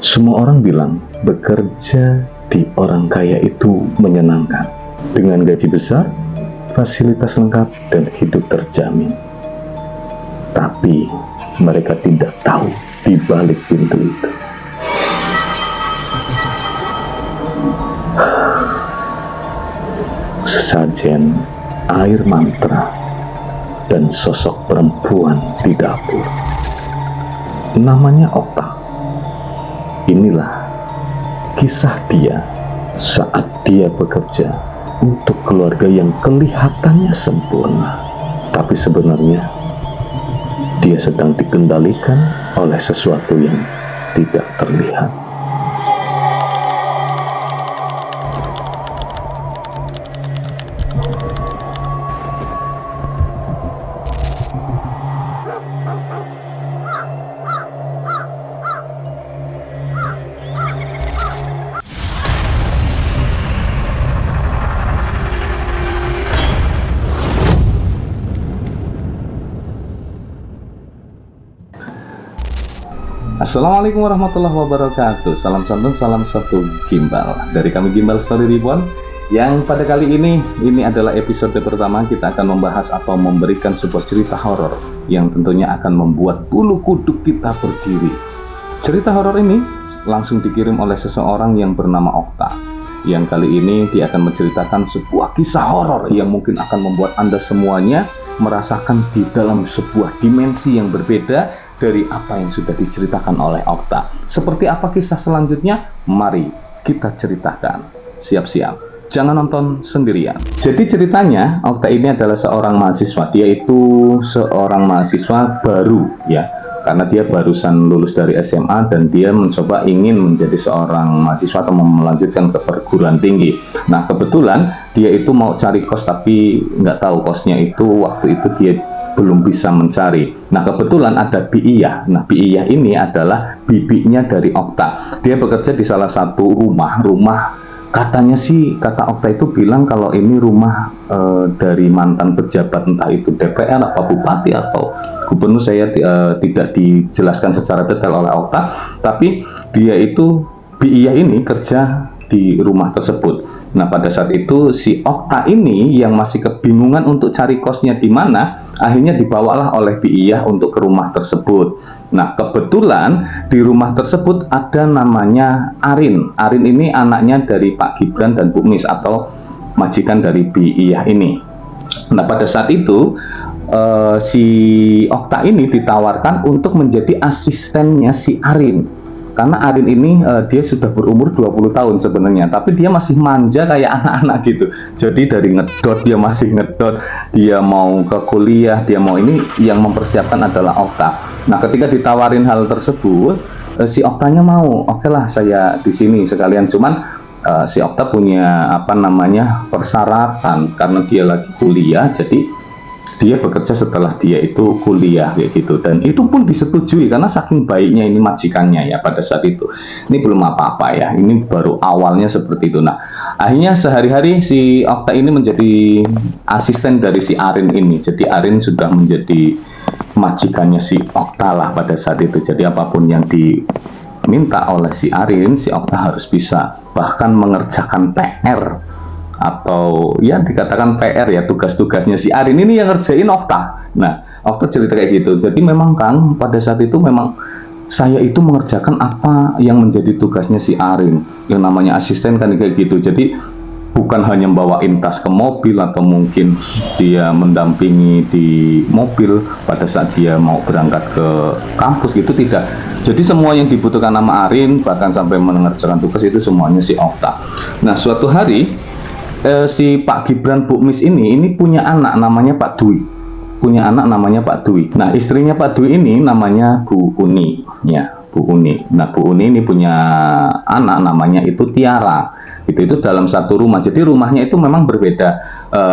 Semua orang bilang bekerja di orang kaya itu menyenangkan. Dengan gaji besar, fasilitas lengkap, dan hidup terjamin. Tapi mereka tidak tahu di balik pintu itu sesajen air mantra dan sosok perempuan di dapur. Namanya Okta. Inilah kisah dia saat dia bekerja untuk keluarga yang kelihatannya sempurna, tapi sebenarnya dia sedang dikendalikan oleh sesuatu yang tidak terlihat. Assalamualaikum warahmatullahi wabarakatuh. Salam santun, salam satu gimbal dari kami Gimbal Story Reborn. Yang pada kali ini adalah episode pertama. Kita akan membahas atau memberikan sebuah cerita horor yang tentunya akan membuat bulu kuduk kita berdiri. Cerita horor ini langsung dikirim oleh seseorang yang bernama Okta. Yang kali ini dia akan menceritakan sebuah kisah horor yang mungkin akan membuat Anda semuanya merasakan di dalam sebuah dimensi yang berbeda dari apa yang sudah diceritakan oleh Okta. Seperti apa kisah selanjutnya? Mari kita ceritakan. Siap-siap, jangan nonton sendirian. Jadi ceritanya, Okta ini adalah seorang mahasiswa. Dia itu seorang mahasiswa baru ya, karena dia barusan lulus dari SMA dan dia mencoba ingin menjadi seorang mahasiswa atau melanjutkan ke perguruan tinggi. Nah kebetulan dia itu mau cari kos tapi nggak tahu kosnya itu waktu itu dia belum bisa mencari. Nah kebetulan ada Biiyah. Nah Biiyah ini adalah bibinya dari Okta. Dia bekerja di salah satu rumah katanya sih, kata Okta itu bilang kalau ini rumah dari mantan pejabat, entah itu DPR apa bupati atau gubernur. Saya tidak dijelaskan secara detail oleh Okta, tapi dia itu Biiyah ini kerja di rumah tersebut. Nah pada saat itu si Okta ini yang masih kebingungan untuk cari kosnya di mana, akhirnya dibawalah oleh Biiyah untuk ke rumah tersebut. Nah kebetulan di rumah tersebut ada namanya Arin. Arin ini anaknya dari Pak Gibran dan Bu Mis atau majikan dari Biiyah ini. Nah pada saat itu si Okta ini ditawarkan untuk menjadi asistennya si Arin. Karena Arin ini dia sudah berumur 20 tahun sebenarnya, tapi dia masih manja kayak anak-anak gitu. Jadi dari ngedot dia masih ngedot, dia mau ke kuliah, dia mau ini, yang mempersiapkan adalah Okta. Nah ketika ditawarin hal tersebut, si Oktanya mau, oke lah saya di sini sekalian. Cuman si Okta punya persyaratan karena dia lagi kuliah, jadi dia bekerja setelah dia itu kuliah kayak gitu, dan itu pun disetujui karena saking baiknya ini majikannya ya pada saat itu. Ini belum apa-apa ya, ini baru awalnya seperti itu. Nah akhirnya sehari-hari si Okta ini menjadi asisten dari si Arin ini. Jadi Arin sudah menjadi majikannya si Okta lah pada saat itu. Jadi apapun yang diminta oleh si Arin, si Okta harus bisa, bahkan mengerjakan PR atau ya dikatakan PR ya, tugas-tugasnya si Arin ini yang ngerjain Okta. Nah Okta cerita kayak gitu. Jadi memang Kang, pada saat itu memang saya itu mengerjakan apa yang menjadi tugasnya si Arin, yang namanya asisten kan kayak gitu. Jadi bukan hanya bawain tas ke mobil atau mungkin dia mendampingi di mobil pada saat dia mau berangkat ke kampus gitu, tidak. Jadi semua yang dibutuhkan nama Arin, bahkan sampai mengerjakan tugas itu semuanya si Okta. Nah suatu hari si Pak Gibran Bu Mis ini punya anak namanya Pak Dwi. Nah istrinya Pak Dwi ini namanya Bu Uni ya, Bu Uni. Nah Bu Uni ini punya anak namanya itu Tiara. Itu dalam satu rumah. Jadi rumahnya itu memang berbeda,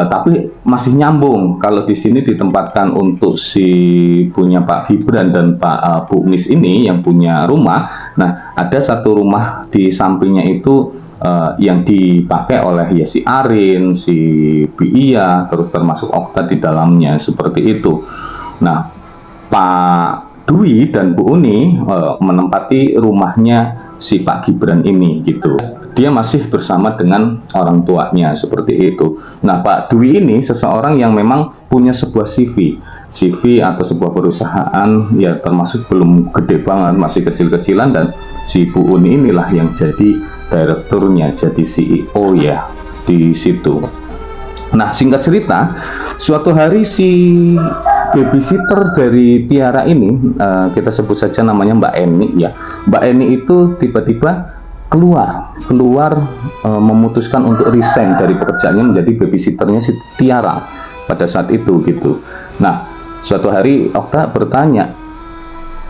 tapi masih nyambung. Kalau di sini ditempatkan untuk si punya Pak Gibran dan Pak Bu Mis ini yang punya rumah. Nah ada satu rumah di sampingnya itu yang dipakai oleh ya si Arin, si Biiyah, terus termasuk Okta di dalamnya seperti itu. Nah Pak Dwi dan Bu Uni menempati rumahnya si Pak Gibran ini gitu. Dia masih bersama dengan orang tuanya seperti itu. Nah, Pak Dwi ini seseorang yang memang punya sebuah CV atau sebuah perusahaan ya, termasuk belum gede banget, masih kecil-kecilan, dan si Bu Uni inilah yang jadi direkturnya, jadi CEO ya di situ. Nah, singkat cerita, suatu hari si babysitter dari Tiara ini, kita sebut saja namanya Mbak Eni ya. Mbak Eni itu tiba-tiba keluar memutuskan untuk resign dari pekerjaannya menjadi babysitternya si Tiara pada saat itu gitu. Nah, suatu hari Okta bertanya,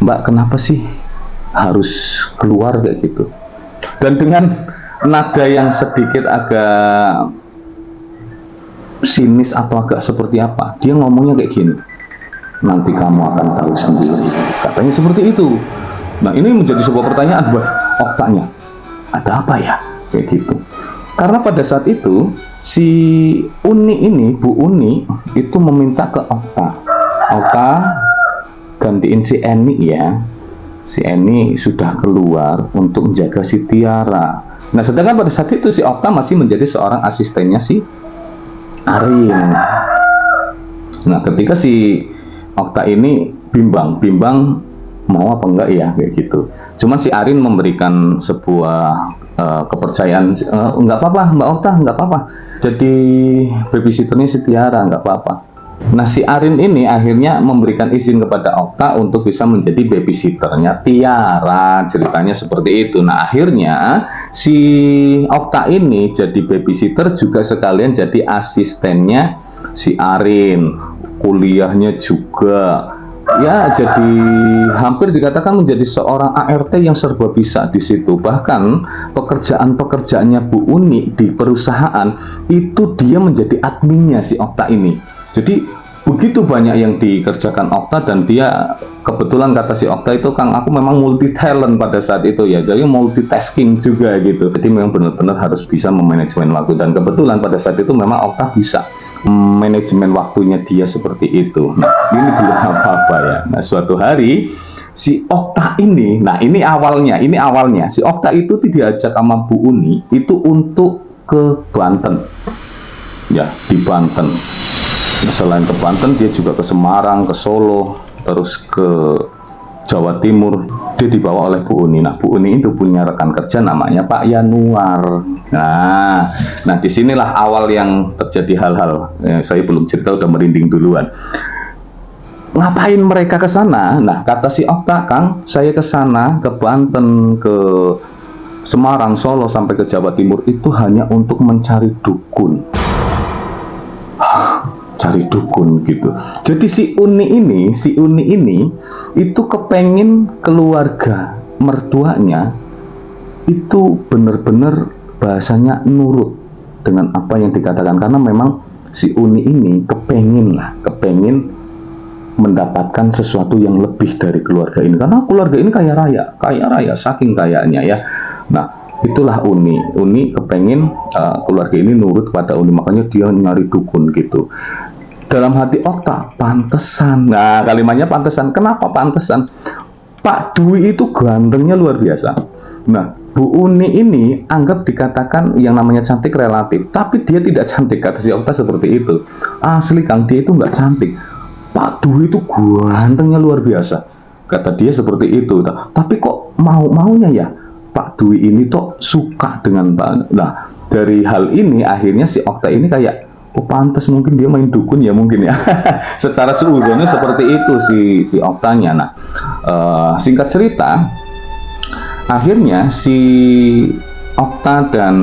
Mbak, kenapa sih harus keluar kayak gitu? Dan dengan nada yang sedikit agak sinis atau agak seperti apa, dia ngomongnya kayak gini, nanti kamu akan tahu sendiri, katanya seperti itu. Nah, ini menjadi sebuah pertanyaan buat Oktanya, ada apa ya kayak gitu. Karena pada saat itu si Uni ini, Bu Uni itu meminta ke Okta gantiin si Eni ya, si Eni sudah keluar untuk menjaga si Tiara. Nah, sedangkan pada saat itu si Okta masih menjadi seorang asistennya si Arin. Nah, ketika si Okta ini bimbang mau apa enggak ya kayak gitu. Cuman si Arin memberikan sebuah kepercayaan, enggak apa-apa Mbak Okta, enggak apa-apa, jadi babysitternya si Tiara, enggak apa-apa. Nah, si Arin ini akhirnya memberikan izin kepada Okta untuk bisa menjadi babysitternya Tiara, ceritanya seperti itu. Nah, akhirnya si Okta ini jadi babysitter juga sekalian jadi asistennya si Arin, kuliahnya juga ya, jadi hampir dikatakan menjadi seorang ART yang serba bisa di situ. Bahkan pekerjaannya Bu Uni di perusahaan itu dia menjadi adminnya si Okta ini. Jadi begitu banyak yang dikerjakan Okta, dan dia kebetulan kata si Okta itu, Kang, aku memang multi talent pada saat itu ya, jadi multitasking juga gitu. Jadi memang benar-benar harus bisa memanajemen waktu, dan kebetulan pada saat itu memang Okta bisa manajemen waktunya dia seperti itu. Nah, ini belum apa-apa ya. Nah, suatu hari si Okta ini, nah ini awalnya si Okta itu diajak sama Bu Uni itu untuk ke Banten ya, di Banten. Nah, selain ke Banten, dia juga ke Semarang, ke Solo, terus ke Jawa Timur. Dia dibawa oleh Bu Uni. Nah, Bu Uni itu punya rekan kerja namanya Pak Yanuar. Nah, disinilah awal yang terjadi hal-hal. Saya belum cerita, udah merinding duluan. Ngapain mereka ke sana? Nah, kata si Okta, Kang, saya ke sana, ke Banten, ke Semarang, Solo, sampai ke Jawa Timur itu hanya untuk mencari dukun. Cari dukun gitu. Jadi si Uni ini itu kepengen keluarga mertuanya itu benar-benar bahasanya nurut dengan apa yang dikatakan, karena memang si Uni ini kepengen mendapatkan sesuatu yang lebih dari keluarga ini, karena keluarga ini kaya raya saking kayanya ya. Nah, itulah Uni kepengen keluarga ini nurut pada Uni, makanya dia nyari dukun gitu. Dalam hati Okta, pantesan. Nah, kalimatnya pantesan. Kenapa pantesan? Pak Dwi itu gantengnya luar biasa. Nah, Bu Uni ini anggap dikatakan yang namanya cantik relatif, tapi dia tidak cantik, kata si Okta seperti itu. Asli Kang, dia itu nggak cantik. Pak Dwi itu gantengnya luar biasa, kata dia seperti itu. Tapi kok maunya ya Pak Dwi ini tuh suka dengan Pak. Nah, dari hal ini akhirnya si Okta ini kayak, oh pantas mungkin dia main dukun ya mungkin ya. Secara seujuhnya seperti itu si Oktanya. Nah, singkat cerita, akhirnya si Okta dan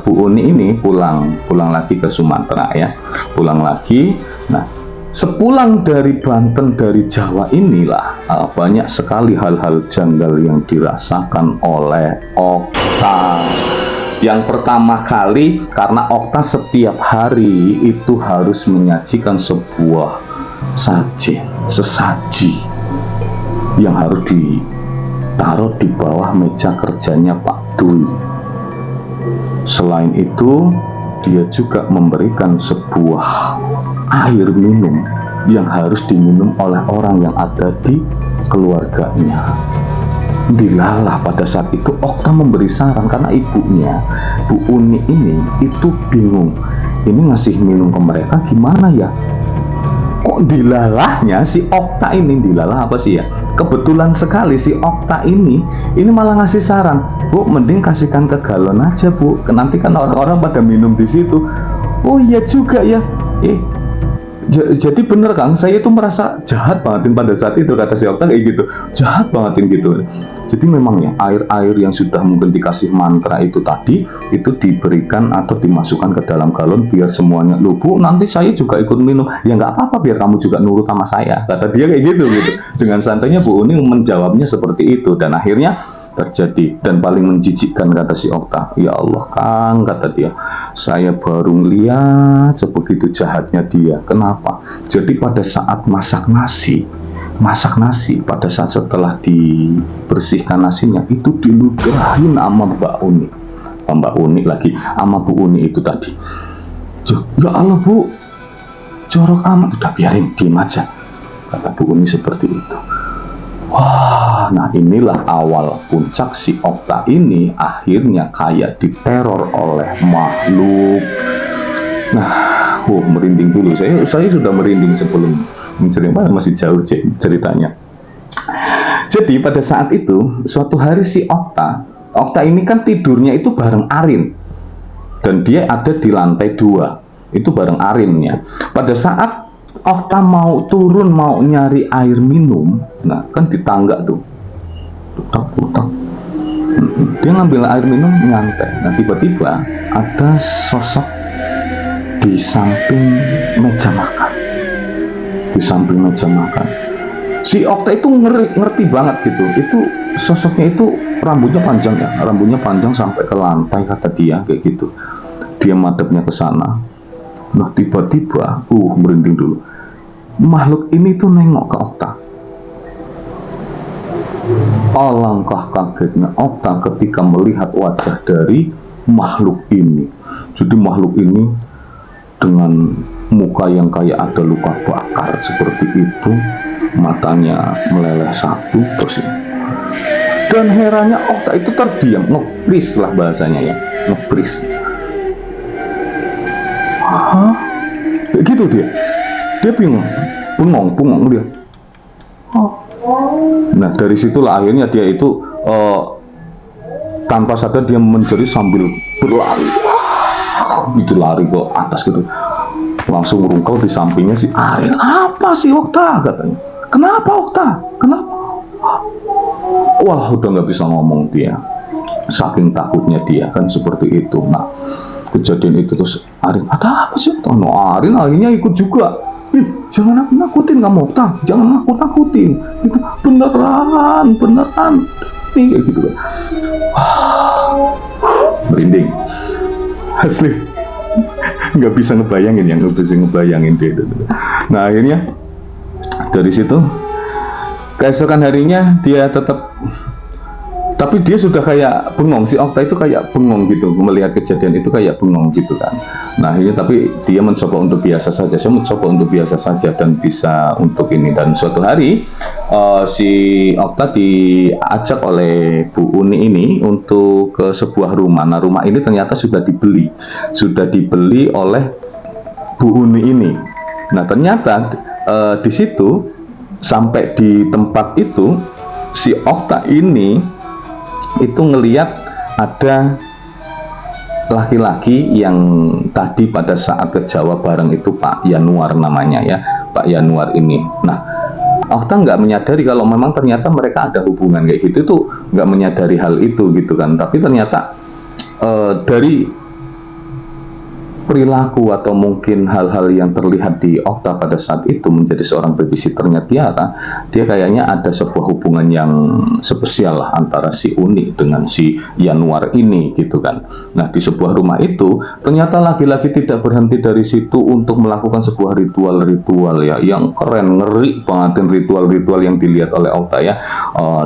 Bu Uni ini pulang lagi ke Sumatera ya, pulang lagi. Nah, sepulang dari Banten, dari Jawa inilah banyak sekali hal-hal janggal yang dirasakan oleh Okta. Yang pertama kali, karena Okta setiap hari itu harus menyajikan sebuah sesaji yang harus ditaruh di bawah meja kerjanya Pak Dwi. Selain itu, dia juga memberikan sebuah air minum yang harus diminum oleh orang yang ada di keluarganya. dilalah pada saat itu Okta memberi saran karena ibunya Bu Uni ini itu bingung, ini ngasih minum ke mereka gimana ya, kok dilalahnya si Okta ini, dilalah apa sih ya, kebetulan sekali si Okta ini malah ngasih saran, Bu mending kasihkan ke galon aja Bu, nanti kan orang-orang pada minum di situ. Oh iya juga ya, jadi bener Kang, saya itu merasa jahat bangetin pada saat itu, kata si Okta kayak gitu, jahat bangetin gitu. Jadi memang ya air-air yang sudah mungkin dikasih mantra itu tadi, itu diberikan atau dimasukkan ke dalam galon biar semuanya, loh Bu nanti saya juga ikut minum, ya nggak apa-apa biar kamu juga nurut sama saya, kata dia kayak gitu. Dengan santainya Bu Uni menjawabnya seperti itu, dan akhirnya terjadi. Dan paling menjijikkan kata si Okta, ya Allah Kang, kata dia, saya baru lihat sebegitu jahatnya dia. Kenapa? Jadi pada saat masak nasi, pada saat setelah dibersihkan nasinya itu diludahin sama Mbak Uni lagi, sama Bu Uni itu tadi. Ya Allah Bu, jorok amat, udah biarin, diem aja, kata Bu Uni seperti itu. Wah, nah inilah awal puncak si Okta ini akhirnya kayak diteror oleh makhluk. Nah, merinding dulu. Saya sudah merinding sebelum menceritakan, masih jauh ceritanya. Jadi pada saat itu, suatu hari si Okta ini kan tidurnya itu bareng Arin, dan dia ada di lantai 2, itu bareng Arinnya. Pada saat Okta mau turun, mau nyari air minum, nah kan di tangga tuh, dia ngambil air minum nyantai. Nah tiba-tiba ada sosok di samping meja makan, si Okta itu ngerti banget gitu, itu sosoknya itu rambutnya panjang sampai ke lantai, kata dia kayak gitu. Dia madepnya ke sana. Nah tiba-tiba merinding dulu, makhluk ini tuh nengok ke Okta. Alangkah kagetnya Okta ketika melihat wajah dari makhluk ini. Jadi makhluk ini dengan muka yang kayak ada luka bakar seperti itu, matanya meleleh satu terus. Dan herannya Okta itu terdiam, nge-freeze lah bahasanya ya, nge-freeze. Hah? Kayak gitu dia bingung, bengong dia. Nah dari situlah akhirnya dia itu tanpa sadar dia menjerit sambil berlari, gitu, lari ke atas gitu, langsung merungkau di sampingnya si Arin. Apa sih Okta, katanya, kenapa Okta, kenapa? Wah udah nggak bisa ngomong dia, saking takutnya dia kan seperti itu. Nah kejadian itu terus Arin, ada apa sih Okta? No, Arin akhirnya ikut juga. Jangan nakutin kamu Okta, jangan nakutin, itu beneran nih kayak gitu kan. Merinding asli, nggak bisa ngebayangin dia. Nah akhirnya dari situ keesokan harinya dia tetap, tapi dia sudah kayak bengong, si Okta itu kayak bengong gitu melihat kejadian itu, kayak bengong gitu kan. Nah ini tapi dia mencoba untuk biasa saja, dan bisa untuk ini. Dan suatu hari si Okta diajak oleh Bu Uni ini untuk ke sebuah rumah. Nah rumah ini ternyata sudah dibeli oleh Bu Uni ini. Nah ternyata di situ, sampai di tempat itu, si Okta ini itu ngelihat ada laki-laki yang tadi pada saat ke Jawa bareng itu, Pak Yanuar namanya ya, Pak Yanuar ini. Nah Okta nggak menyadari kalau memang ternyata mereka ada hubungan kayak gitu, tuh nggak menyadari hal itu gitu kan. Tapi ternyata dari perilaku atau mungkin hal-hal yang terlihat di Okta pada saat itu menjadi seorang babysitternya Tiara, dia kayaknya ada sebuah hubungan yang spesial lah antara si Uni dengan si Yanuar ini gitu kan. Nah di sebuah rumah itu ternyata laki-laki tidak berhenti dari situ untuk melakukan sebuah ritual ya yang keren, ngeri bangetin ritual-ritual yang dilihat oleh Okta ya,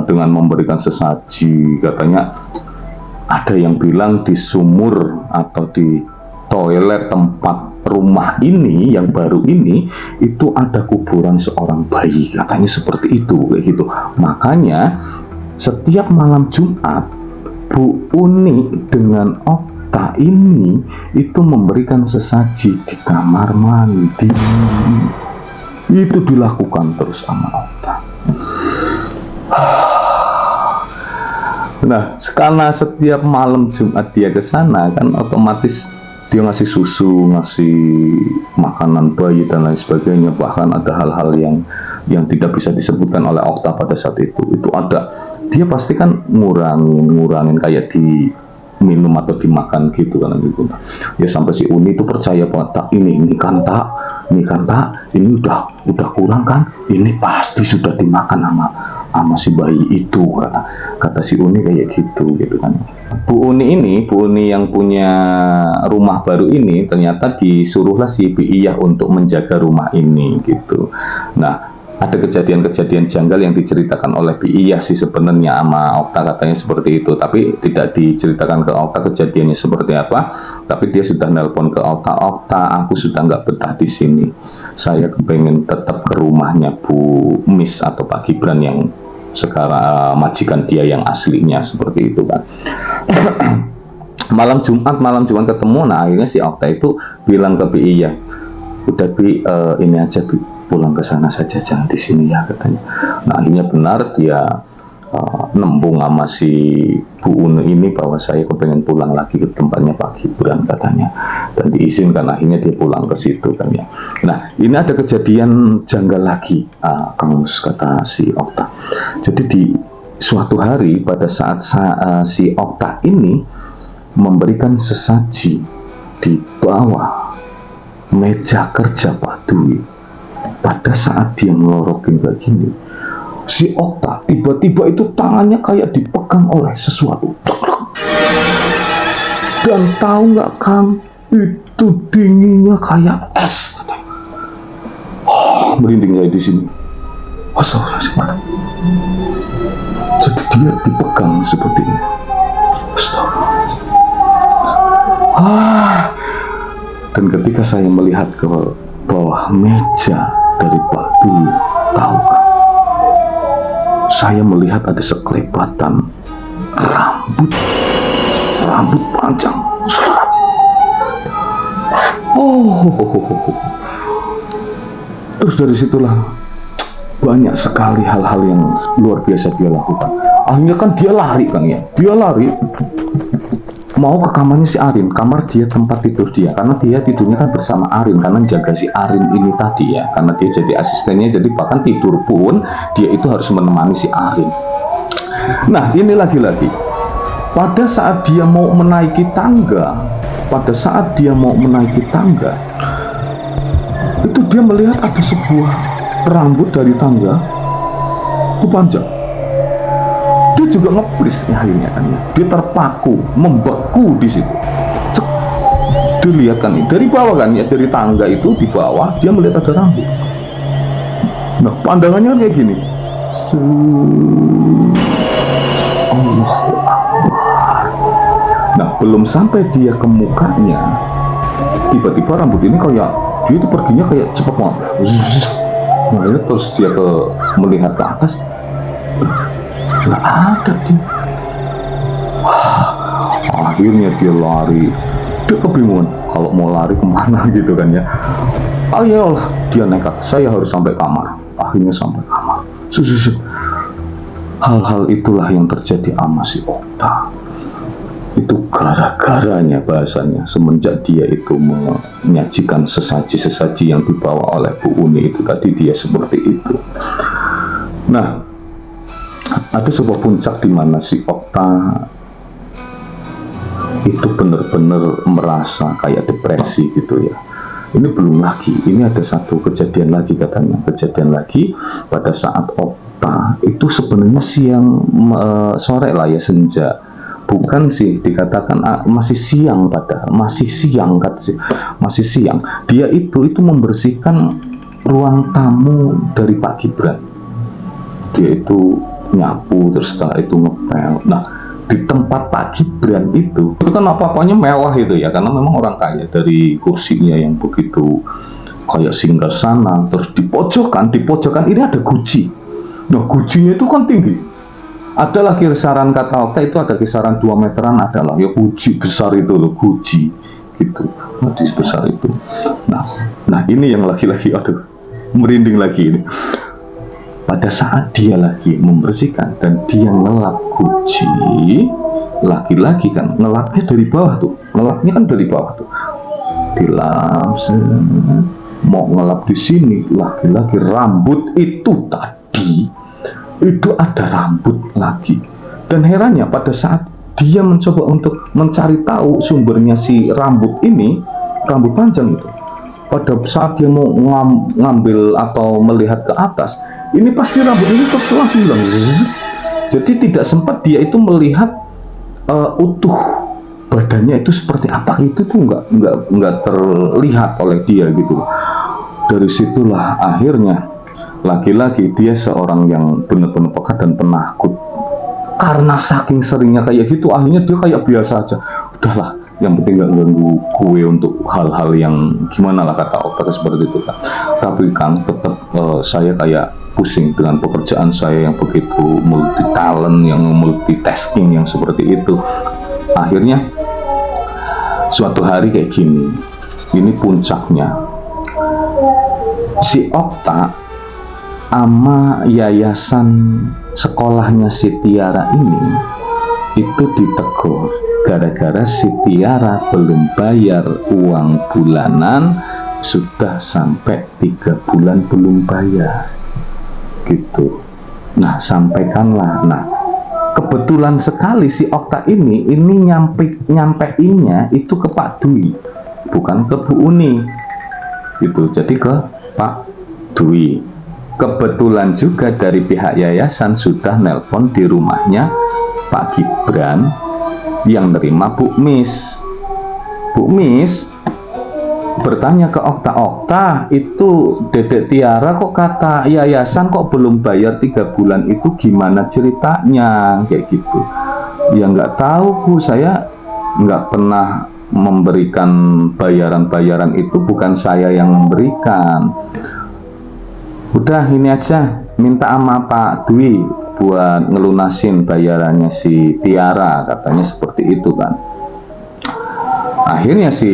dengan memberikan sesaji. Katanya ada yang bilang di sumur atau di toilet tempat rumah ini yang baru ini itu ada kuburan seorang bayi, katanya seperti itu kayak gitu. Makanya setiap malam Jumat Bu Uni dengan Okta ini itu memberikan sesaji di kamar mandi. Itu dilakukan terus sama Okta. Nah, karena setiap malam Jumat dia ke sana kan otomatis dia ngasih susu, ngasih makanan bayi dan lain sebagainya. Bahkan ada hal-hal yang tidak bisa disebutkan oleh Okta pada saat itu. Itu ada, dia pasti kan ngurangin kayak di minum atau dimakan gitu kan gitu. Ya sampai si Uni itu percaya banget, tak ini kan tak, ini udah kurang kan, ini pasti sudah dimakan sama si bayi itu, kata si Uni kayak gitu kan. Bu Uni yang punya rumah baru ini ternyata disuruhlah si Bi'iyah untuk menjaga rumah ini gitu. Nah, ada kejadian-kejadian janggal yang diceritakan oleh Bi'iyah sih sebenarnya sama Okta, katanya seperti itu, tapi tidak diceritakan ke Okta kejadiannya seperti apa. Tapi dia sudah nelpon ke Okta, aku sudah nggak betah di sini, saya kepengen tetap ke rumahnya Bu Miss atau Pak Gibran yang sekarang majikan dia yang aslinya, seperti itu kan. malam Jumat ketemu. Nah, akhirnya si Okta itu bilang ke Bi'iyah, udah Bi, ini aja Bi, pulang ke sana saja, jangan di sini ya, katanya. Nah, akhirnya benar dia nembung sama si Bu Uni ini bahwa saya kepengen pulang lagi ke tempatnya Pak Gibran, katanya, dan diizinkan. Akhirnya dia pulang ke situ kan ya. Nah, ini ada kejadian janggal lagi, Kang Mus, kata si Okta. Jadi di suatu hari pada saat si Okta ini memberikan sesaji di bawah meja kerja Pak Dwi, pada saat dia ngelorokin kayak gini, si Okta tiba-tiba itu tangannya kayak dipegang oleh sesuatu. Dan tahu nggak Kang, itu dinginnya kayak es. Merinding saya di sini. Astagfirullahaladzim. Jadi dia dipegang seperti ini. Dan ketika saya melihat ke bawah meja dari Pak Dwi, tahu kan, saya melihat ada sekelebatan rambut panjang. Terus dari situlah banyak sekali hal-hal yang luar biasa dia lakukan. Akhirnya kan dia lari kan ya, mau ke kamarnya si Arin, kamar dia, tempat tidur dia, karena dia tidurnya kan bersama Arin, karena jaga si Arin ini tadi ya, karena dia jadi asistennya, jadi bahkan tidur pun dia itu harus menemani si Arin. Nah, ini lagi-lagi pada saat dia mau menaiki tangga, itu dia melihat ada sebuah rambut dari tangga itu panjang. Dia juga ngeblis ya, akhirnya kan ya. Dia terpaku, membeku di situ. Cek. Dia lihat kan dari bawah kan ya, dari tangga itu di bawah dia melihat ada rambut. Nah, pandangannya kayak gini. Allahu Akbar. Nah, belum sampai dia ke mukanya, tiba-tiba rambut ini kayak dia itu perginya kayak cepet banget. Nah, ini terus dia melihat ke atas. Nggak ada dia. Akhirnya dia lari. Dia kebingungan kalau mau lari kemana gitu kan ya. Ayolah, dia nekat, saya harus sampai kamar. Akhirnya sampai kamar. Hal-hal itulah yang terjadi sama si Okta. Itu gara-garanya bahasanya semenjak dia itu menyajikan sesaji-sesaji yang dibawa oleh Bu Uni itu tadi, dia seperti itu. Nah, ada sebuah puncak di mana si Okta itu benar-benar merasa kayak depresi gitu ya. Ini belum lagi, ini ada satu kejadian lagi katanya. Kejadian lagi pada saat Okta itu sebenarnya siang sore lah ya, senja. Bukan sih dikatakan masih siang, padahal masih siang, masih siang. Dia itu membersihkan ruang tamu dari Pak Gibran. Dia itu nyapu, terus setelah itu ngepel. Nah, di tempat Pak Gibran itu kan apa-apanya mewah itu ya, karena memang orang kaya, dari kursinya yang begitu kayak singgasana, terus di pojokan ini ada guci. Nah, gucinya itu kan tinggi. Adalah kisaran, kata Okta itu ada kisaran 2 meteran adalah, ya guji besar itu loh, guji gitu, guji besar itu. Nah ini yang laki-laki, aduh merinding lagi ini. Pada saat dia lagi membersihkan dan dia ngelap guji, laki-laki kan ngelapnya dari bawah tuh, ngelapnya kan dari bawah tuh, dilap, mau ngelap di sini, laki-laki rambut itu tadi itu ada rambut lagi. Dan herannya pada saat dia mencoba untuk mencari tahu sumbernya si rambut ini, rambut panjang itu, pada saat dia mau ngambil atau melihat ke atas, ini pasti rambut ini terus langsung hilang. Jadi tidak sempat dia itu melihat utuh badannya itu seperti apa, itu tuh nggak terlihat oleh dia gitu. Dari situlah akhirnya laki-laki, dia seorang yang benar-benar peka dan penakut. Karena saking seringnya kayak gitu, akhirnya dia kayak biasa aja. Udahlah, yang penting gak ganggu gue untuk hal-hal yang gimana lah, kata Okta seperti itu kan. Tapi kan tetap saya kayak pusing dengan pekerjaan saya yang begitu multi talent, yang multitasking yang seperti itu. Akhirnya suatu hari kayak gini, ini puncaknya, si Okta ama yayasan sekolahnya si Tiara ini itu ditegur gara-gara si Tiara belum bayar uang bulanan, sudah sampai 3 bulan belum bayar gitu. Nah sampaikanlah. Nah kebetulan sekali si Okta ini nyampeinnya itu ke Pak Dwi, bukan ke Bu Uni gitu, jadi ke Pak Dwi. Kebetulan juga dari pihak yayasan sudah nelpon di rumahnya Pak Gibran yang nerima Bu Mis. Bu Mis bertanya ke Okta, Okta itu Dedek Tiara kok kata yayasan kok belum bayar 3 bulan, itu gimana ceritanya, kayak gitu. Ya nggak tahu Bu, saya nggak pernah memberikan bayaran-bayaran itu, bukan saya yang memberikan. Udah ini aja, minta sama Pak Dwi buat ngelunasin bayarannya si Tiara, katanya seperti itu kan. Akhirnya si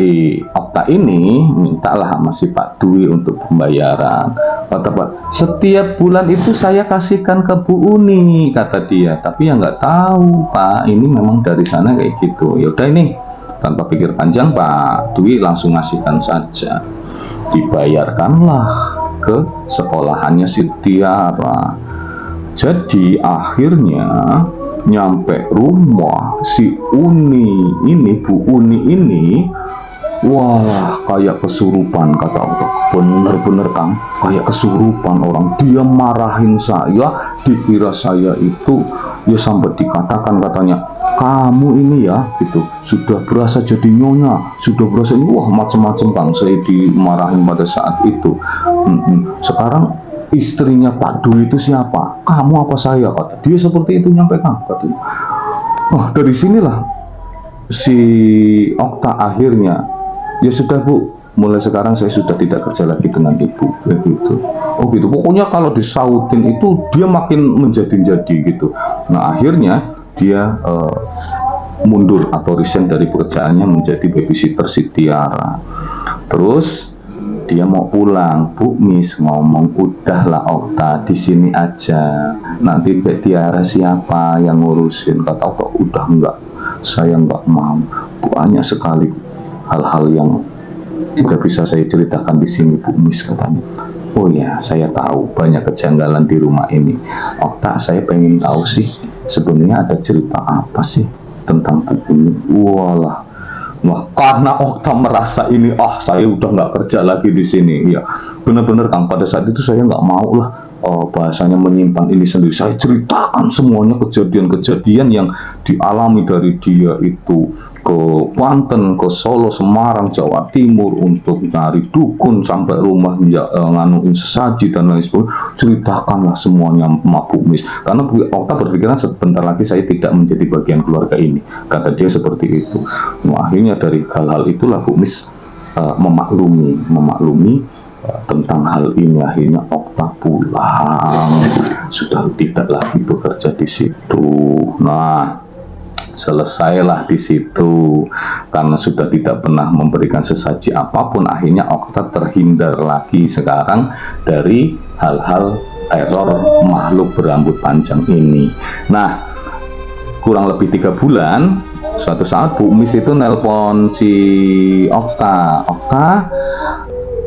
Okta ini mintalah sama si Pak Dwi untuk pembayaran. Kata Pak, setiap bulan itu saya kasihkan ke Bu Uni, kata dia. Tapi ya nggak tahu Pak, ini memang dari sana kayak gitu. Ya udah ini, tanpa pikir panjang Pak Dwi langsung ngasihkan saja. Dibayarkanlah ke sekolahannya si Tiara. Jadi akhirnya nyampe rumah si Uni ini, Bu Uni ini, wah kayak kesurupan, kata aku. Bener-bener Kang, kayak kesurupan orang. Dia marahin saya, dikira saya itu ya sampai dikatakan katanya, kamu ini ya gitu sudah berasa jadi nyonya, sudah berasa ini, wah macam-macam Kang. Saya dimarahin pada saat itu. Sekarang istrinya Pak Dwi itu siapa? Kamu apa saya? Kata dia seperti itu nyampaikan katanya. Wah dari sinilah si Okta akhirnya, ya sudah Bu, mulai sekarang saya sudah tidak kerja lagi dengan ibu, begitu. Oh gitu. Pokoknya kalau disautin itu dia makin menjadi-jadi gitu. Nah akhirnya dia mundur atau resign dari pekerjaannya menjadi babysitter si Tiara. Terus dia mau pulang, Bu Mis ngomong, udahlah Okta di sini aja, nanti Tiara siapa yang ngurusin. Kata Okta, udah enggak, saya enggak mau. Banyak sekali hal-hal yang tidak bisa saya ceritakan di sini Bu Mis, katanya. Oh ya, saya tahu banyak kejanggalan di rumah ini. Okta, saya pengen tahu sih sebenarnya ada cerita apa sih tentang Bu ini. Walah. Wah, karena Okta merasa ini, saya udah nggak kerja lagi di sini. Ya, benar-benar Kang, pada saat itu saya nggak mau lah bahasanya menyimpan ini sendiri. Saya ceritakan semuanya kejadian-kejadian yang dialami dari dia itu ke Banten, ke Solo, Semarang, Jawa Timur untuk nyari dukun sampai rumah nganuin sesaji dan lain sebagainya. Ceritakanlah semuanya Bu Mis. Karena Okta berpikiran sebentar lagi saya tidak menjadi bagian keluarga ini. Kata dia seperti itu. Nah, akhirnya dari hal-hal itulah Bu Mis memaklumi tentang hal ini. Akhirnya Okta pulang, sudah tidak lagi bekerja di situ. Nah, selesailah di situ karena sudah tidak pernah memberikan sesaji apapun. Akhirnya Okta terhindar lagi sekarang dari hal-hal teror makhluk berambut panjang ini. Nah, kurang lebih 3 bulan, suatu saat Bu Umis itu nelpon si Okta.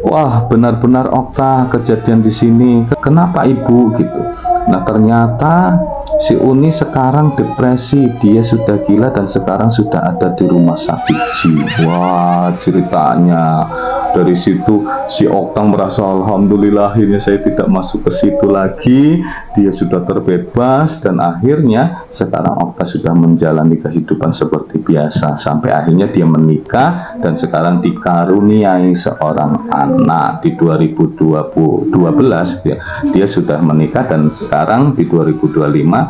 Wah, benar-benar Okta kejadian di sini. Kenapa Ibu gitu? Nah, ternyata si Uni sekarang depresi, dia sudah gila dan sekarang sudah ada di rumah sakit jiwa. Wah, ceritanya dari situ si Okta merasa alhamdulillah akhirnya saya tidak masuk ke situ lagi. Dia sudah terbebas dan akhirnya sekarang Okta sudah menjalani kehidupan seperti biasa sampai akhirnya dia menikah dan sekarang dikaruniai seorang anak di 2012 dia sudah menikah dan sekarang di 2025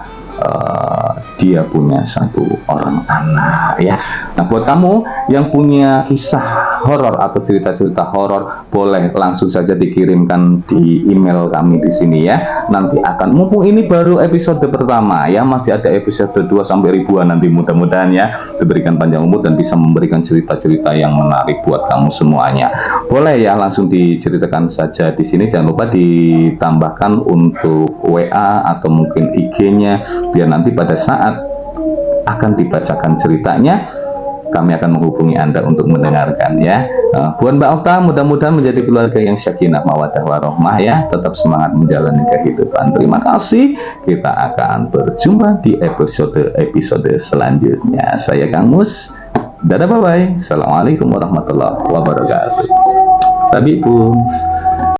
dia punya 1 orang anak ya. Nah, buat kamu yang punya kisah horor atau cerita-cerita horor, boleh langsung saja dikirimkan di email kami di sini ya. Nanti akan, mumpung ini baru episode pertama ya, masih ada episode 2 sampai ribuan nanti, mudah-mudahan ya diberikan panjang umur dan bisa memberikan cerita-cerita yang menarik buat kamu semuanya. Boleh ya langsung diceritakan saja di sini. Jangan lupa ditambahkan untuk WA atau mungkin IG-nya biar nanti pada saat akan dibacakan ceritanya kami akan menghubungi Anda untuk mendengarkan ya. Buat Mbak Okta, mudah-mudahan menjadi keluarga yang sakinah mawaddah warahmah ya. Tetap semangat menjalani kehidupan. Terima kasih. Kita akan berjumpa di episode selanjutnya. Saya Kang Mus. Dadah, bye-bye. Assalamualaikum warahmatullahi wabarakatuh. Tabi pun.